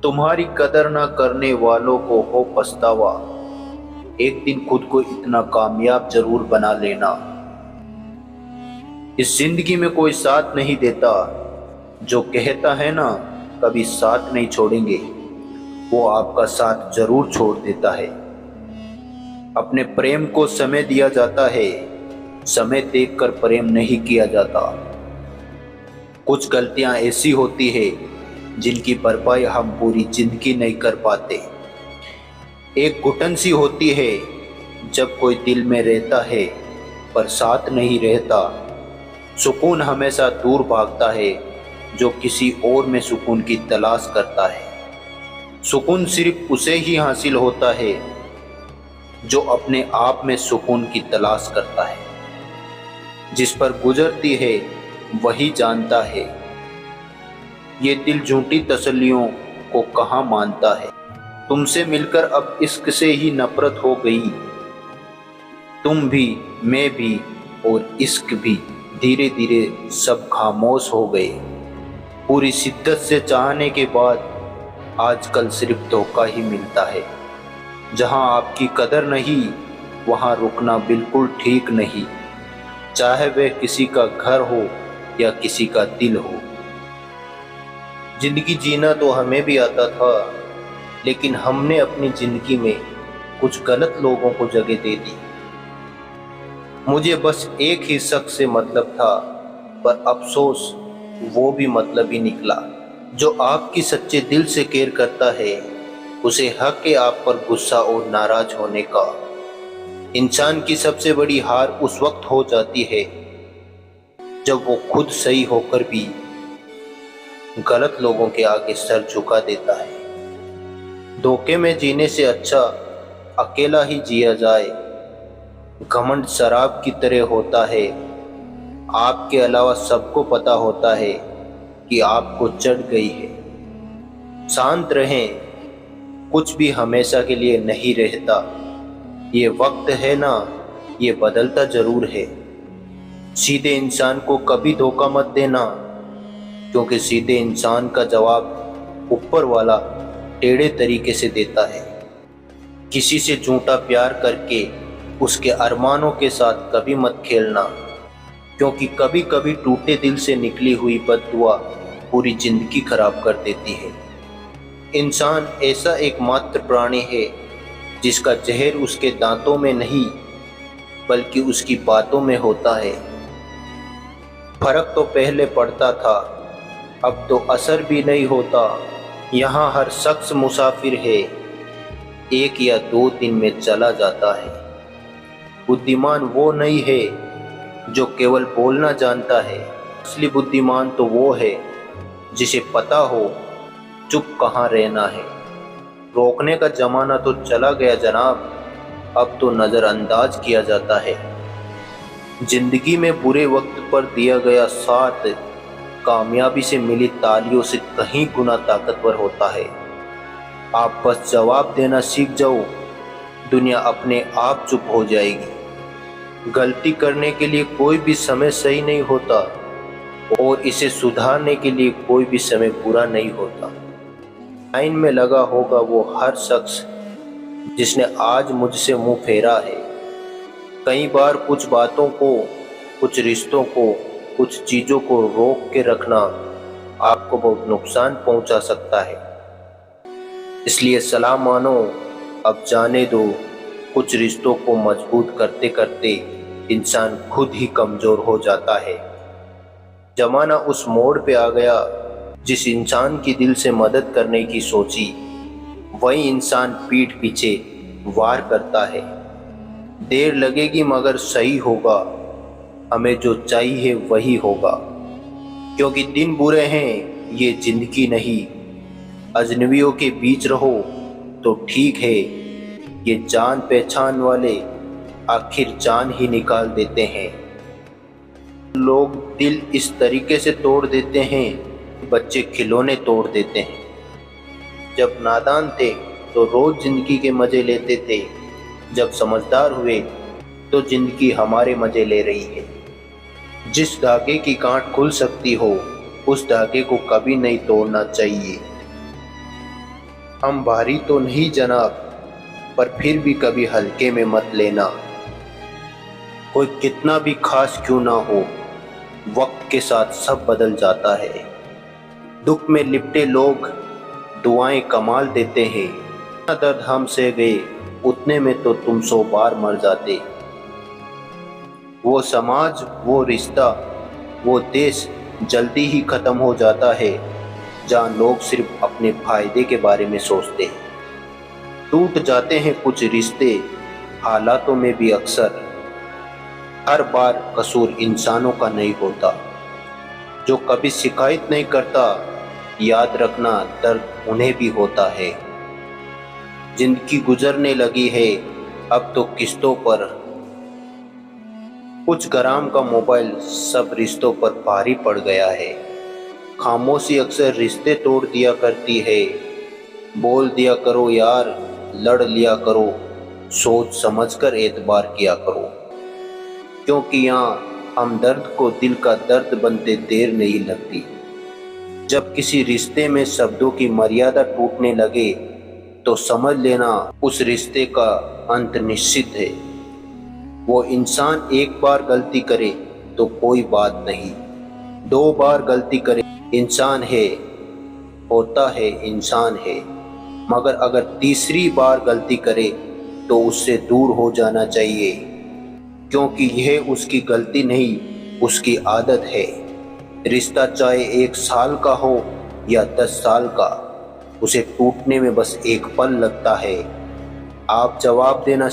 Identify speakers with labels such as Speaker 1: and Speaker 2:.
Speaker 1: तुम्हारी कदर न करने वालों को हो पछतावा। एक दिन खुद को इतना कामयाब जरूर बना लेना। इस जिंदगी में कोई साथ नहीं देता, जो कहता है ना कभी साथ नहीं छोड़ेंगे, वो आपका साथ जरूर छोड़ देता है। अपने प्रेम को समय दिया जाता है, समय देखकर प्रेम नहीं किया जाता। कुछ गलतियां ऐसी होती है जिनकी भरपाई हम पूरी जिंदगी नहीं कर पाते। एक घुटन सी होती है जब कोई दिल में रहता है पर साथ नहीं रहता। सुकून हमेशा दूर भागता है जो किसी और में सुकून की तलाश करता है। सुकून सिर्फ उसे ही हासिल होता है जो अपने आप में सुकून की तलाश करता है। जिस पर गुजरती है वही जानता है, ये दिल झूठी तसल्लियों को कहाँ मानता है। तुमसे मिलकर अब इश्क से ही नफरत हो गई। तुम भी, मैं भी और इश्क भी धीरे धीरे सब खामोश हो गए। पूरी शिद्दत से चाहने के बाद आजकल सिर्फ धोखा ही मिलता है। जहां आपकी कदर नहीं वहां रुकना बिल्कुल ठीक नहीं, चाहे वह किसी का घर हो या किसी का दिल हो। जिंदगी जीना तो हमें भी आता था, लेकिन हमने अपनी जिंदगी में कुछ गलत लोगों को जगह दे दी। मुझे बस एक ही शख्स से मतलब था, पर अफसोस वो भी मतलब ही निकला। जो आपकी सच्चे दिल से केयर करता है उसे हक है आप पर गुस्सा और नाराज होने का। इंसान की सबसे बड़ी हार उस वक्त हो जाती है जब वो खुद सही होकर भी गलत लोगों के आगे सर झुका देता है। धोखे में जीने से अच्छा अकेला ही जिया जाए। घमंड शराब की तरह होता है, आपके अलावा सबको पता होता है कि आपको चढ़ गई है। शांत रहें, कुछ भी हमेशा के लिए नहीं रहता। ये वक्त है ना, ये बदलता जरूर है। सीधे इंसान को कभी धोखा मत देना, क्योंकि सीधे इंसान का जवाब ऊपर वाला टेढ़े तरीके से देता है। किसी से झूठा प्यार करके उसके अरमानों के साथ कभी मत खेलना, क्योंकि कभी कभी टूटे दिल से निकली हुई बददुआ पूरी जिंदगी खराब कर देती है। इंसान ऐसा एकमात्र प्राणी है जिसका जहर उसके दांतों में नहीं बल्कि उसकी बातों में होता है। फर्क तो पहले पड़ता था, अब तो असर भी नहीं होता। यहाँ हर शख्स मुसाफिर है, एक या दो दिन में चला जाता है। बुद्धिमान वो नहीं है जो केवल बोलना जानता है, असली बुद्धिमान तो वो है जिसे पता हो चुप कहाँ रहना है। रोकने का जमाना तो चला गया जनाब, अब तो नज़रअंदाज किया जाता है। जिंदगी में बुरे वक्त पर दिया गया साथ कामयाबी से मिली तालियों से कहीं गुना ताकतवर होता है। आप बस जवाब देना सीख जाओ, दुनिया अपने आप चुप हो जाएगी। गलती करने के लिए कोई भी समय सही नहीं होता और इसे सुधारने के लिए कोई भी समय बुरा नहीं होता। लाइन में लगा होगा वो हर शख्स जिसने आज मुझसे मुंह फेरा है। कई बार कुछ बातों को, कुछ रिश्तों को, कुछ चीज़ों को रोक के रखना आपको बहुत नुकसान पहुंचा सकता है। इसलिए सलाह मानो, अब जाने दो। कुछ रिश्तों को मजबूत करते करते इंसान खुद ही कमज़ोर हो जाता है। जमाना उस मोड़ पे आ गया, जिस इंसान की दिल से मदद करने की सोची वही इंसान पीठ पीछे वार करता है। देर लगेगी मगर सही होगा, हमें जो चाहिए वही होगा। क्योंकि दिन बुरे हैं ये जिंदगी नहीं, अजनबियों के बीच रहो तो ठीक है। ये जान पहचान वाले आखिर जान ही निकाल देते हैं। लोग दिल इस तरीके से तोड़ देते हैं, बच्चे खिलौने तोड़ देते हैं। जब नादान थे तो रोज जिंदगी के मजे लेते थे, जब समझदार हुए तो जिंदगी हमारे मजे ले रही है। जिस धागे की गांठ खुल सकती हो उस धागे को कभी नहीं तोड़ना चाहिए। हम भारी तो नहीं जनाब, पर फिर भी कभी हल्के में मत लेना। कोई कितना भी खास क्यों ना हो, वक्त के साथ सब बदल जाता है। दुख में लिपटे लोग दुआएं कमाल देते हैं। जितना दर्द हम सह गए, उतने में तो तुम 100 बार मर जाते। वो समाज, वो रिश्ता, वो देश जल्दी ही खत्म हो जाता है जहाँ लोग सिर्फ अपने फायदे के बारे में सोचते हैं। टूट जाते हैं कुछ रिश्ते हालातों में भी अक्सर। हर बार कसूर इंसानों का नहीं होता। जो कभी शिकायत नहीं करता, याद रखना दर्द उन्हें भी होता है। जिंदगी गुजरने लगी है अब तो किस्तों पर। कुछ ग्राम का मोबाइल सब रिश्तों पर भारी पड़ गया है। खामोशी अक्सर रिश्ते तोड़ दिया करती है। बोल दिया करो यार, लड़ लिया करो, सोच समझकर एतबार किया करो, क्योंकि यहाँ हम दर्द को दिल का दर्द बनते देर नहीं लगती। जब किसी रिश्ते में शब्दों की मर्यादा टूटने लगे तो समझ लेना उस रिश्ते का अंत निश्चित है। वो इंसान एक बार गलती करे तो कोई बात नहीं, 2 बार गलती करे इंसान है, होता है इंसान है, मगर अगर तीसरी बार गलती करे तो उससे दूर हो जाना चाहिए, क्योंकि यह उसकी गलती नहीं, उसकी आदत है। रिश्ता चाहे 1 साल का हो या 10 साल का, उसे टूटने में बस एक पल लगता है। आप जवाब देना